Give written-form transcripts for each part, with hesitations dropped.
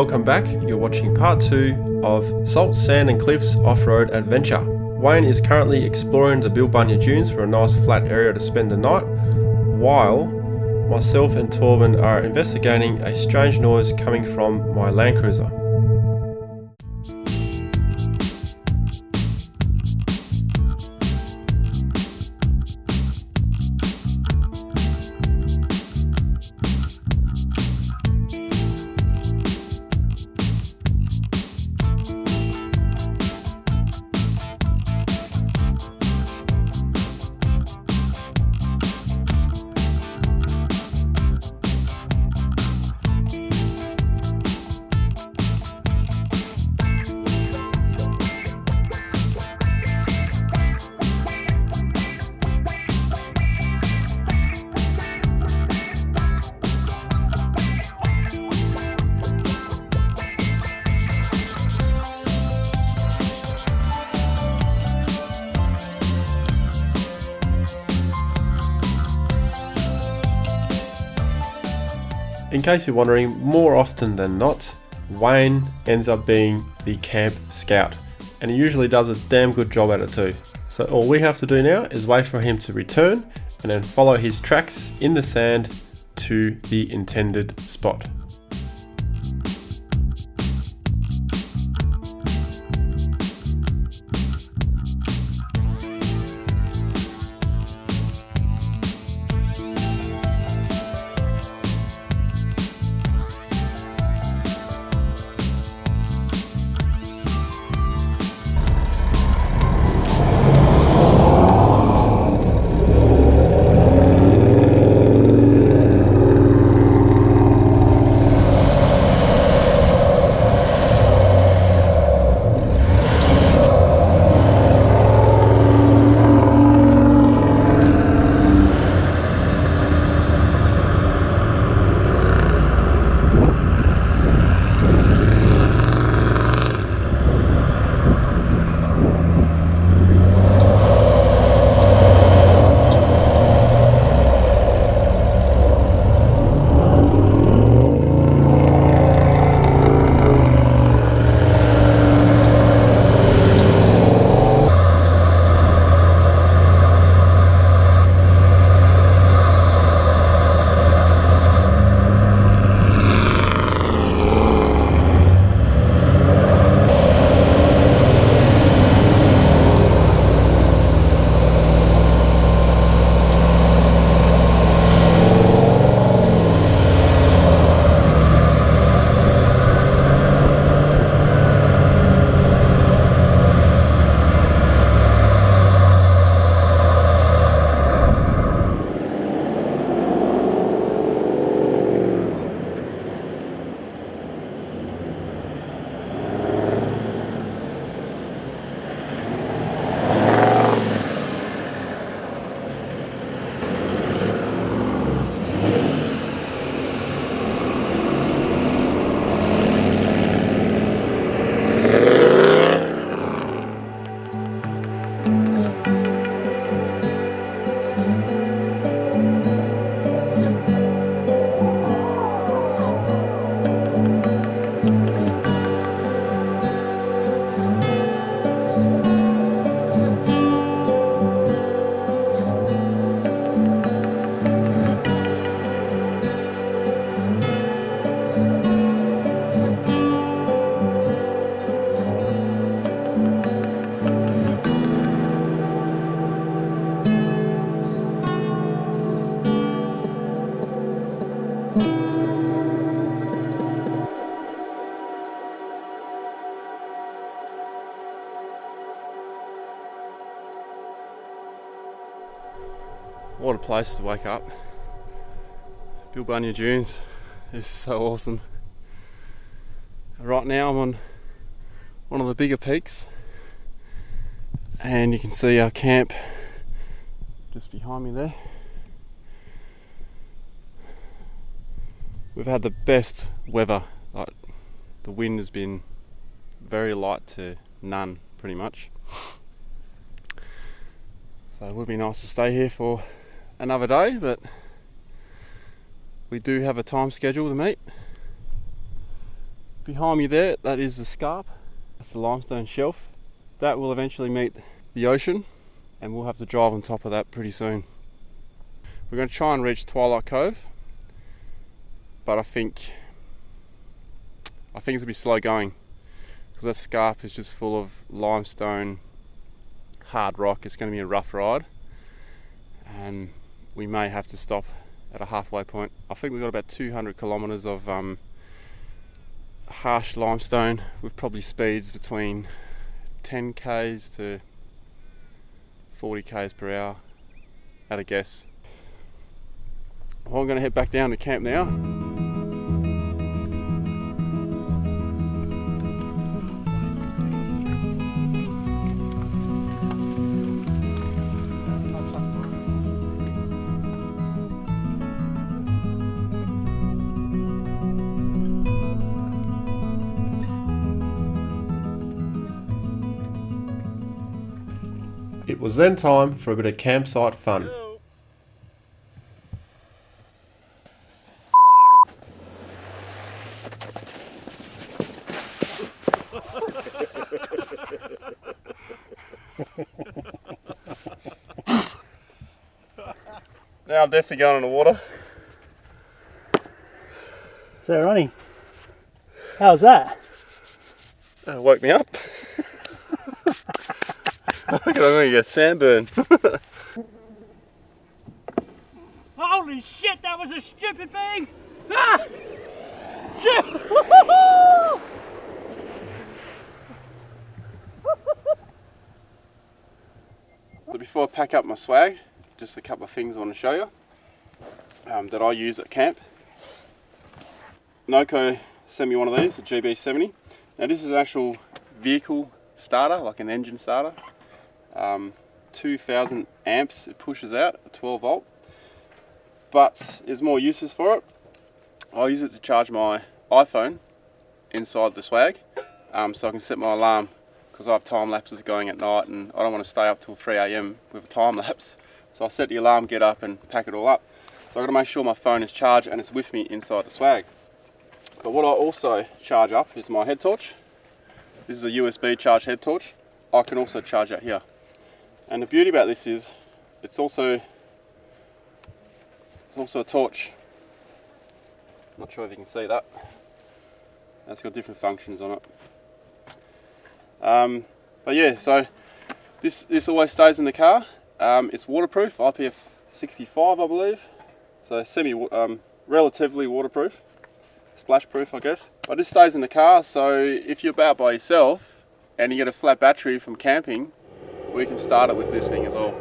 welcome back. You're watching part 2 of Salt, Sand and Cliffs Off-Road Adventure. Wayne is currently exploring the Bilbunya dunes for a nice flat area to spend the night, while myself and Torben are investigating a strange noise coming from my Land Cruiser. In case you're wondering, more often than not, Wayne ends up being the camp scout, and he usually does a damn good job at it too. So all we have to do now is wait for him to return and then follow his tracks in the sand to the intended spot. What a place to wake up. Bilbunya Dunes is so awesome. Right now I'm on one of the bigger peaks and you can see our camp just behind me there. We've had the best weather. Like, the wind has been very light to none pretty much. So it would be nice to stay here for another day, but we do have a time schedule to meet. Behind me there, that is the scarp. That's the limestone shelf. That will eventually meet the ocean, and we'll have to drive on top of that pretty soon. We're going to try and reach Twilight Cove, but I think it's going to be slow going because that scarp is just full of limestone, hard rock. It's going to be a rough ride, and we may have to stop at a halfway point. I think we've got about 200 kilometres of harsh limestone with probably speeds between 10 k's to 40 k's per hour at a guess. Well, I'm going to head back down to camp now. It was then time for a bit of campsite fun. Now I'm definitely going in the water. So Ronnie, how's that? Woke me up. I reckon I'm going to get sandburn. Holy shit, that was a stupid thing! Ah! Shit! But before I pack up my swag, just a couple of things I want to show you that I use at camp. Noco sent me one of these, a GB70. Now this is an actual vehicle starter, like an engine starter. 2000 amps it pushes out, a 12 volt. But there's more uses for it. I use it to charge my iPhone inside the swag, so I can set my alarm because I have time lapses going at night and I don't want to stay up till 3 AM with a time lapse. So I set the alarm, get up and pack it all up. So I've got to make sure my phone is charged and it's with me inside the swag. But what I also charge up is my head torch. This is a USB charged head torch. I can also charge that here. And the beauty about this is it's also a torch. Not sure if you can see that. It's got different functions on it. But yeah, so this always stays in the car. It's waterproof, IPF65 I believe. So relatively waterproof, splash proof I guess. But this stays in the car, so if you're out by yourself and you get a flat battery from camping, we can start it with this thing as well.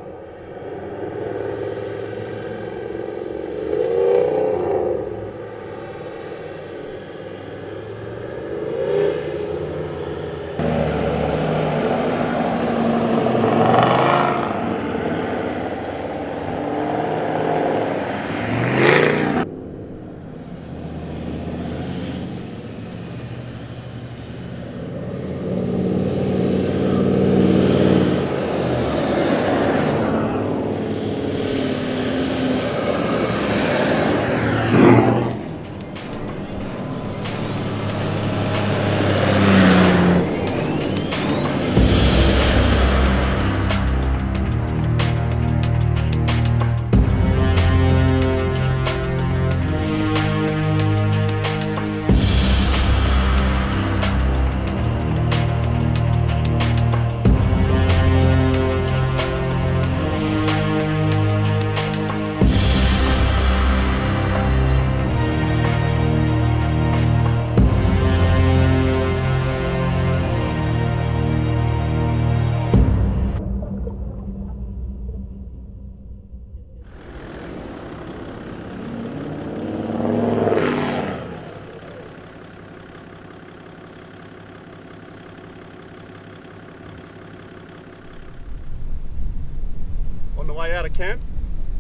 On the way out of camp,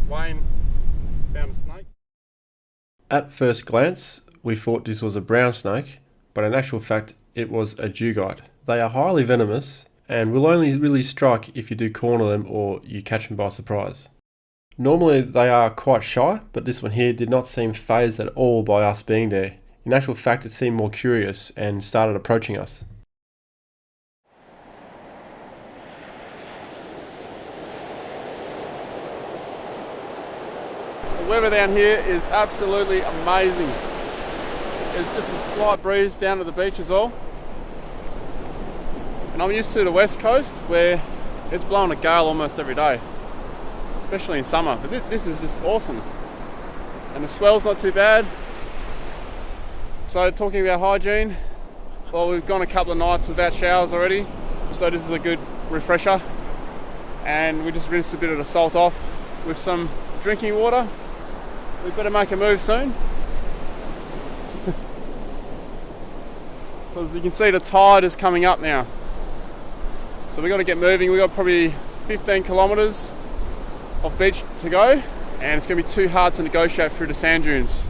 Wayne found a snake. At first glance, we thought this was a brown snake, but in actual fact, it was a dugite. They are highly venomous and will only really strike if you do corner them or you catch them by surprise. Normally they are quite shy, but this one here did not seem fazed at all by us being there. In actual fact, it seemed more curious and started approaching us. The weather down here is absolutely amazing. There's just a slight breeze down at the beach as well. And I'm used to the west coast where it's blowing a gale almost every day, especially in summer. But this is just awesome. And the swell's not too bad. So talking about hygiene, well, we've gone a couple of nights without showers already. So this is a good refresher. And we just rinsed a bit of the salt off with some drinking water. We better make a move soon. Because you can see the tide is coming up now. So we've got to get moving. We've got probably 15 kilometres of beach to go, and it's going to be too hard to negotiate through the sand dunes.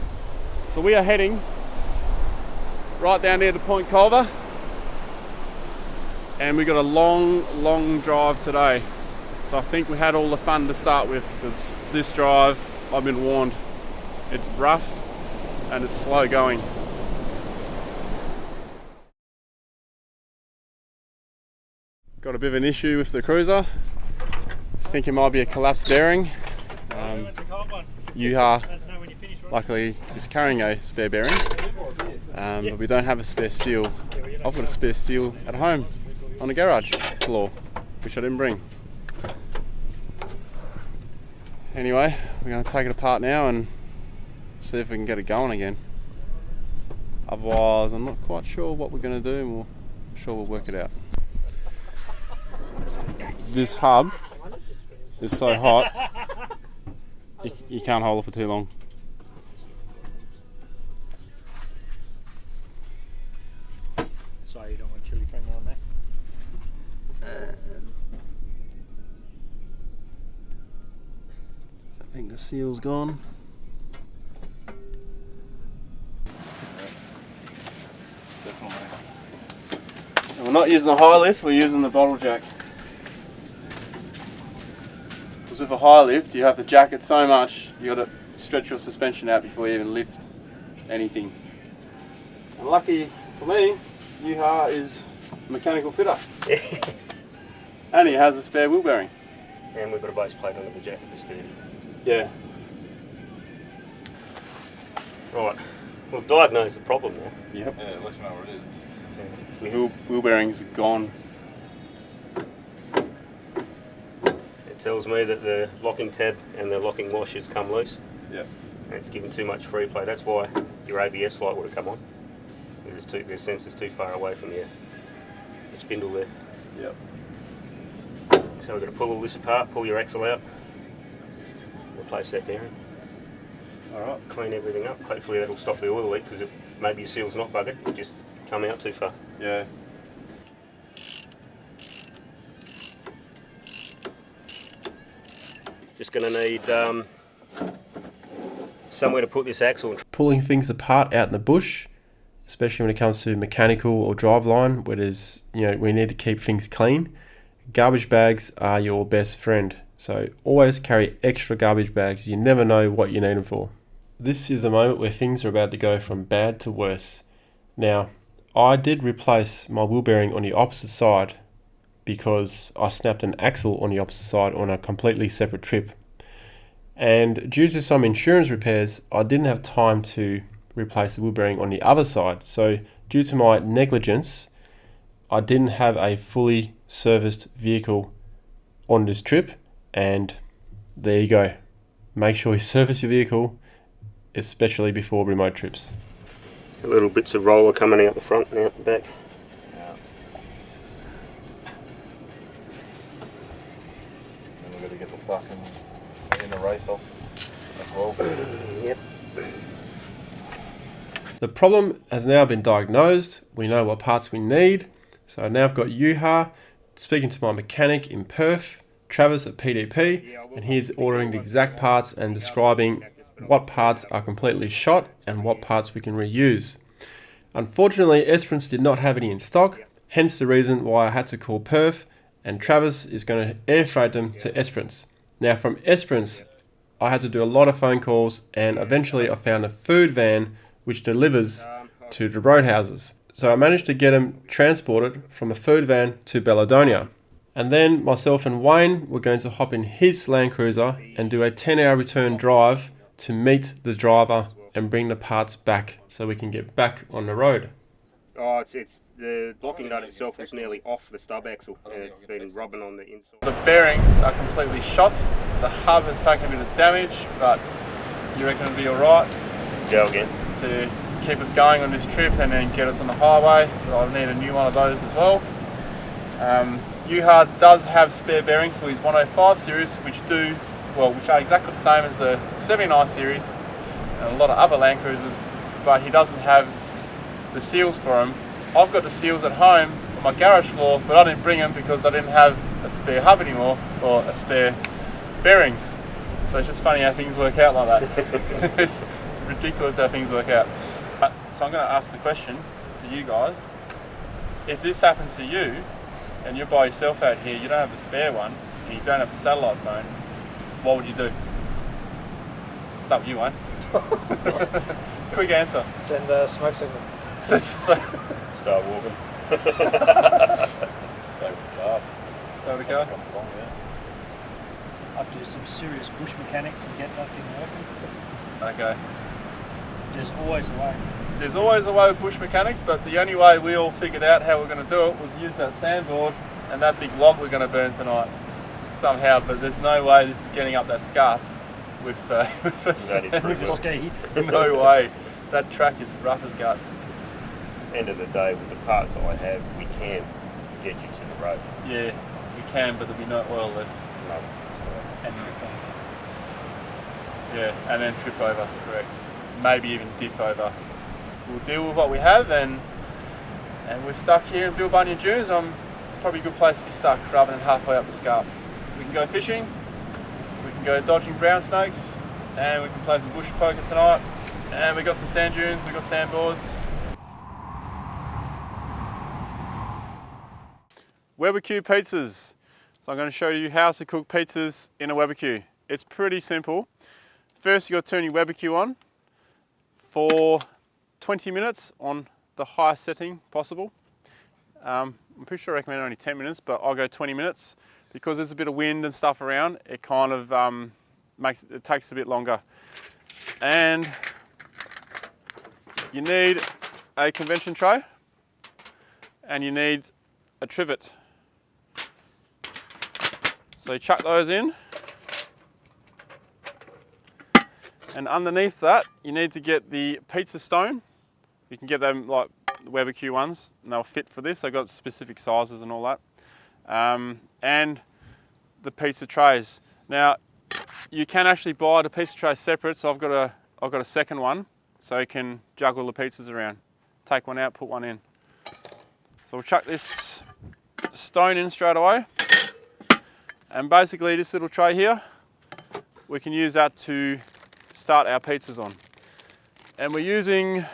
So we are heading right down near the Point Culver, and we've got a long drive today. So I think we had all the fun to start with, because this drive, I've been warned, it's rough and it's slow going. Got a bit of an issue with the cruiser. I think it might be a collapsed bearing. Yuha luckily is carrying a spare bearing, but we don't have a spare steel. I've got a spare steel at home on the garage floor, which I didn't bring. Anyway, we're going to take it apart now and see if we can get it going again. Otherwise, I'm not quite sure what we're going to do, and I'm sure we'll work it out. This hub is so hot, you can't hold it for too long. So you don't want chili finger on there? I think the seal's gone. Definitely. And we're not using the high lift, we're using the bottle jack. Because with a high lift, you have to jack it so much, you got to stretch your suspension out before you even lift anything. And lucky for me, Yuha is a mechanical fitter. And he has a spare wheel bearing. And we've got a base plate under the jacket for steady. Yeah. Right, we've diagnosed the problem now. Yep. Yeah, let you know where it is. The wheel bearing's gone. It tells me that the locking tab and the locking wash has come loose. Yep. And it's given too much free play. That's why your ABS light would have come on. Because the sensor's too far away from the spindle there. Yep. So we've got to pull all this apart, pull your axle out, replace that bearing. Alright. Clean everything up. Hopefully that'll stop the oil leak, because maybe your seal's not buggered, it just come out too far. Yeah. Just going to need somewhere to put this axle. Pulling things apart out in the bush, especially when it comes to mechanical or driveline, where there's, we need to keep things clean. Garbage bags are your best friend, so always carry extra garbage bags. You never know what you need them for. This is the moment where things are about to go from bad to worse. Now, I did replace my wheel bearing on the opposite side because I snapped an axle on the opposite side on a completely separate trip. And due to some insurance repairs, I didn't have time to replace the wheel bearing on the other side. So due to my negligence, I didn't have a fully serviced vehicle on this trip, and there you go. Make sure you service your vehicle, especially before remote trips. Little bits of roller coming out the front and out the back. Yeah. And we've got to get the fucking inner race off as well. Yep. The problem has now been diagnosed. We know what parts we need. So now I've got Yuha speaking to my mechanic in Perth, Travis at PDP, and he's ordering the exact parts and describing what parts are completely shot and what parts we can reuse. Unfortunately, Esperance did not have any in stock, hence the reason why I had to call Perth, and Travis is going to air freight them to Esperance. Now from Esperance, I had to do a lot of phone calls, and eventually I found a food van which delivers to the roadhouses. So I managed to get them transported from a food van to Bilbunya. And then myself and Wayne were going to hop in his Land Cruiser and do a 10-hour return drive to meet the driver and bring the parts back so we can get back on the road. Oh, it's the blocking nut itself was nearly off the stub axle and it's been rubbing on the inside. The bearings are completely shot. The hub has taken a bit of damage, but you reckon it'll be alright? Go again. To keep us going on this trip and then get us on the highway. But I'll need a new one of those as well. UHARD does have spare bearings for his 105 series, which are exactly the same as the 79 series and a lot of other Land Cruisers, but he doesn't have the seals for them. I've got the seals at home on my garage floor, but I didn't bring them because I didn't have a spare hub anymore or a spare bearings. So it's just funny how things work out like that. It's ridiculous how things work out. So I'm going to ask the question to you guys. If this happened to you and you're by yourself out here, you don't have a spare one and you don't have a satellite phone, what would you do? Start with you, Wayne. Quick answer. Send a smoke signal. Send a smoke. Start walking. Stay with the car. Start with the car. Comes along, yeah. I'd do some serious bush mechanics and get that thing working. Okay. There's always a way. There's always a way with bush mechanics, but the only way we all figured out how we're going to do it was use that sandboard and that big log we're going to burn tonight somehow. But there's no way this is getting up that scarp with With a ski. No way. That track is rough as guts. End of the day, with the parts I have, we can get you to the road. Yeah, we can, but there'll be no oil left. No. And trip over. Yeah, and then trip over, correct. Maybe even diff over. We'll deal with what we have, and we're stuck here in Bilbunya Dunes. Probably a good place to be stuck rather than halfway up the scarp. We can go fishing, we can go dodging brown snakes, and we can play some bush poker tonight. And we got some sand dunes, we got sandboards. Barbecue pizzas. So I'm going to show you how to cook pizzas in a barbecue. It's pretty simple. First, you got to turn your barbecue on for 20 minutes on the highest setting possible. I'm pretty sure I recommend only 10 minutes, but I'll go 20 minutes because there's a bit of wind and stuff around. It kind of it takes a bit longer. And you need a convention tray and you need a trivet. So you chuck those in, and underneath that you need to get the pizza stone. You can get them like the barbecue ones and they'll fit for this. They've got specific sizes and all that. And the pizza trays. Now you can actually buy the pizza tray separate, so I've got a second one so you can juggle the pizzas around. Take one out, put one in. So we'll chuck this stone in straight away. And basically this little tray here, we can use that to start our pizzas on. And we're using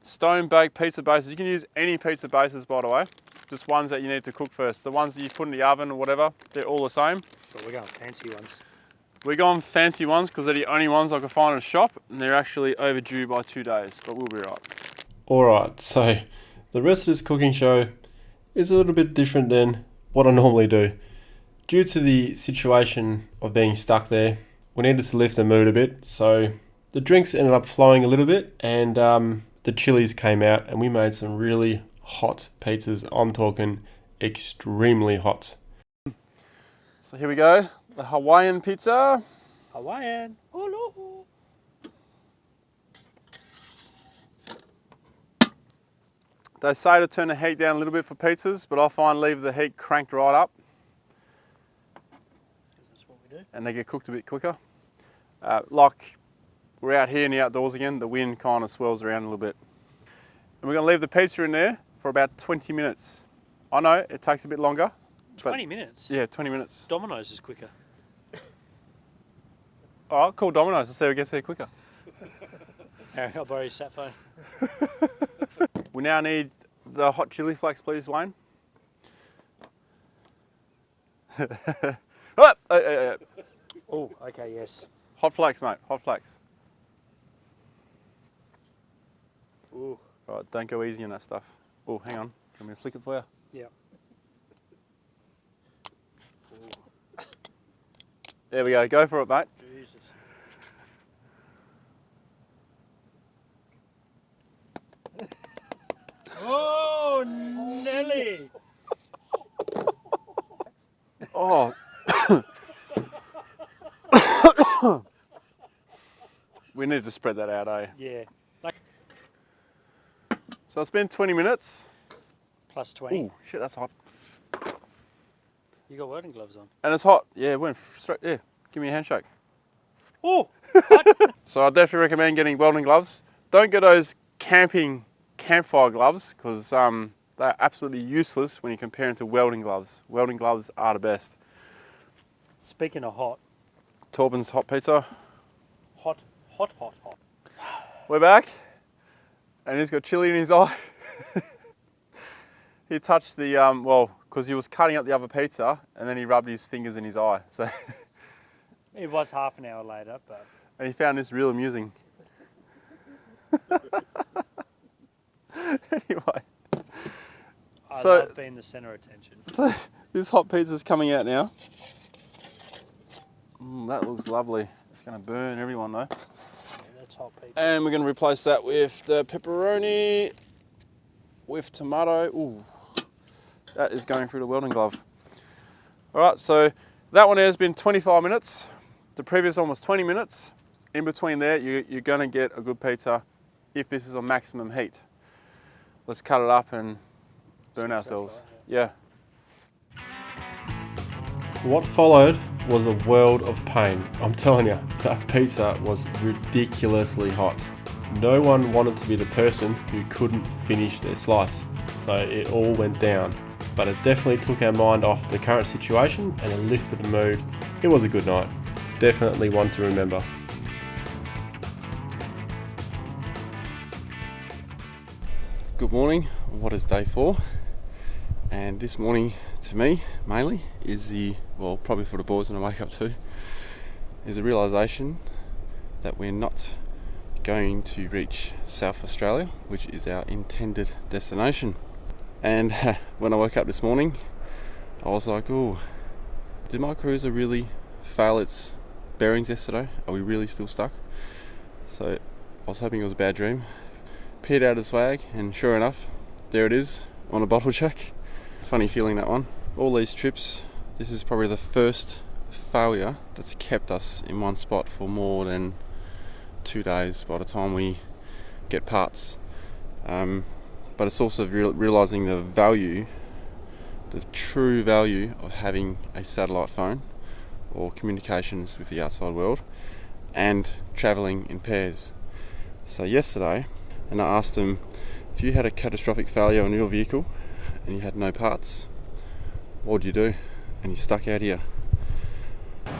stone baked pizza bases. You can use any pizza bases, by the way, just ones that you need to cook first. The ones that you put in the oven or whatever, they're all the same. But we're going fancy ones. We're going fancy ones because they're the only ones I can find in a shop, and they're actually overdue by 2 days, but we'll be right. Alright, so the rest of this cooking show is a little bit different than what I normally do. Due to the situation of being stuck there, we needed to lift the mood a bit, so the drinks ended up flowing a little bit, and the chilies came out, and we made some really hot pizzas. I'm talking extremely hot. So here we go, the Hawaiian pizza. Hawaiian. Aloha. They say to turn the heat down a little bit for pizzas, but I find leave the heat cranked right up. That's what we do. And they get cooked a bit quicker. Like we're out here in the outdoors again, the wind kind of swirls around a little bit. And we're going to leave the pizza in there for about 20 minutes. I know it takes a bit longer. 20 minutes? Yeah, 20 minutes. Domino's is quicker. All right, call Domino's. Let's see who gets here quicker. Harry, I'll borrow your sat phone. We now need the hot chili flakes, please, Wayne. Oh, okay, yes. Hot flakes, mate. Hot flakes. Ooh. Right, don't go easy on that stuff. Oh, hang on. I'm going to flick it for you. Yeah. There we go. Go for it, mate. Jesus. Oh, Nelly! Oh. We need to spread that out, eh? Yeah. Like So it's been 20 minutes. plus 20. Ooh, shit, that's hot. You got welding gloves on. And it's hot. Yeah, it went straight. Yeah, give me a handshake. Oh! So I definitely recommend getting welding gloves. Don't get those campfire gloves because they're absolutely useless when you compare them to welding gloves. Welding gloves are the best. Speaking of hot. Torben's hot pizza. Hot. We're back, and he's got chili in his eye. He touched the because he was cutting up the other pizza, and then he rubbed his fingers in his eye. So, It was half an hour later, but and he found this real amusing. Anyway, I So- love being the centre of attention. so this hot pizza's coming out now. That looks lovely. It's going to burn everyone though. Yeah, that's hot pizza. And we're going to replace that with the pepperoni with tomato. Ooh, that is going through the welding glove. All right, so that one there has been 25 minutes. The previous one was 20 minutes. In between there, you're going to get a good pizza if this is on maximum heat. Let's cut it up and burn ourselves. Yeah. What followed was a world of pain. I'm telling you, that pizza was ridiculously hot. No one wanted to be the person who couldn't finish their slice, so it all went down. But it definitely took our mind off the current situation and it lifted the mood. It was a good night. Definitely one to remember. Good morning. What is day 4? And this morning, to me, mainly, is probably for the boys when I wake up too, is a realisation that we're not going to reach South Australia, which is our intended destination. And when I woke up this morning, I was like, oh, did my cruiser really fail its bearings yesterday? Are we really still stuck? So I was hoping it was a bad dream. Peered out of the swag, and sure enough, there it is on a bottle check. Funny feeling, that one. All these trips, this is probably the first failure that's kept us in one spot for more than 2 days by the time we get parts. But it's also realising the value, the true value of having a satellite phone or communications with the outside world and travelling in pairs. So yesterday, and I asked them, if you had a catastrophic failure on your vehicle and you had no parts, what would you do? And you're stuck out here.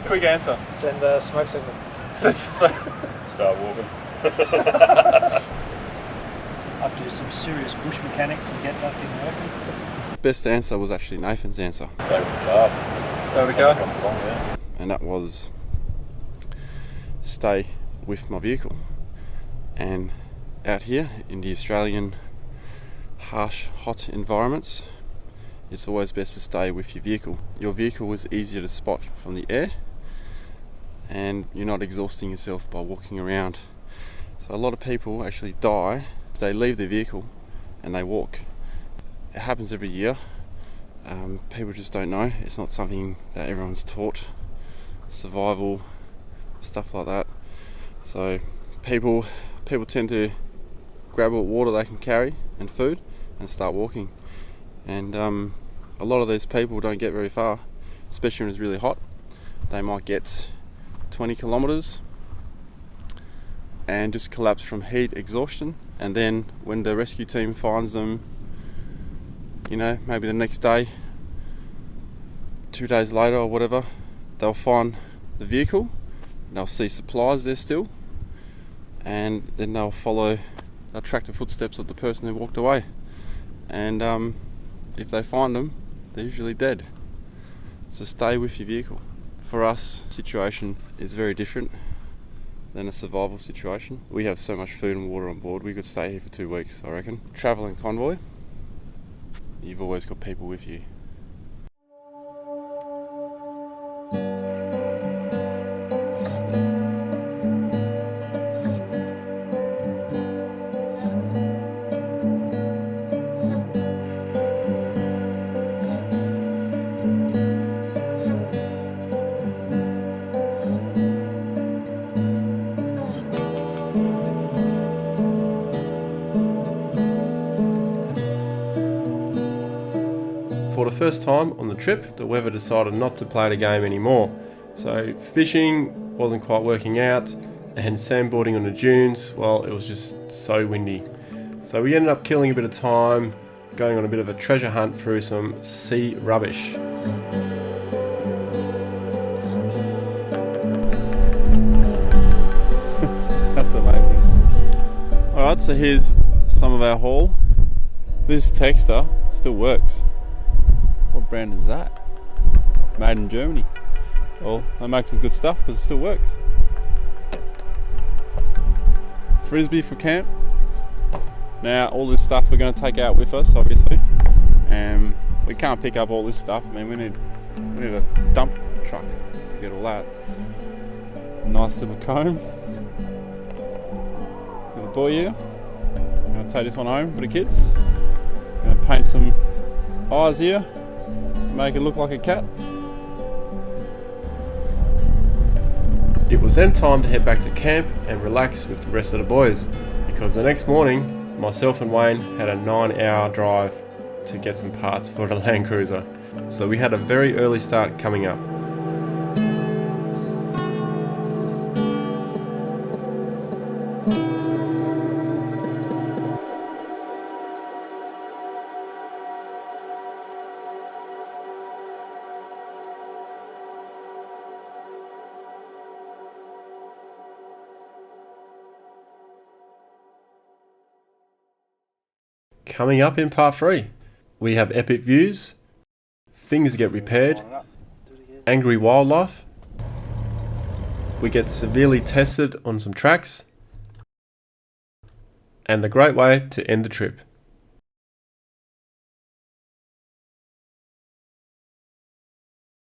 Quick answer. Send a smoke signal. Send a smoke. Start walking. Up to some serious bush mechanics and get that thing working. Best answer was actually Nathan's answer. Stay with the car. Stay with the Something car? comes along, yeah. And that was stay with my vehicle. And out here in the Australian harsh, hot environments, it's always best to stay with your vehicle. Your vehicle is easier to spot from the air and you're not exhausting yourself by walking around. So a lot of people actually die. They leave their vehicle and they walk. It happens every year. People just don't know. It's not something that everyone's taught. Survival, stuff like that. So people tend to grab what water they can carry and food and start walking. And a lot of these people don't get very far, especially when it's really hot. They might get 20 kilometres and just collapse from heat exhaustion. And then when the rescue team finds them, maybe the next day, 2 days later or whatever, they'll find the vehicle, they'll see supplies there still, and then they'll track the footsteps of the person who walked away. And if they find them, they're usually dead. So stay with your vehicle. For us, the situation is very different. than a survival situation. We have so much food and water on board, we could stay here for 2 weeks, I reckon. Travelling convoy, you've always got people with you. For the first time on the trip, the weather decided not to play the game anymore. So fishing wasn't quite working out, and sandboarding on the dunes, well, it was just so windy. So we ended up killing a bit of time, going on a bit of a treasure hunt through some sea rubbish. That's amazing. Alright, so here's some of our haul. This texter still works. What brand is that? Made in Germany. Well, they make some good stuff because it still works. Frisbee for camp. Now all this stuff we're going to take out with us, obviously. And we can't pick up all this stuff. I mean, we need a dump truck to get all that. Nice little comb. Little boy here. I'm going to take this one home for the kids. Going to paint some eyes here. Make it look like a cat. It was then time to head back to camp and relax with the rest of the boys, because the next morning, myself and Wayne had a 9-hour drive to get some parts for the Land Cruiser. So we had a very early start coming up. Coming up in part 3, we have epic views, things get repaired, angry wildlife, we get severely tested on some tracks, and the great way to end the trip.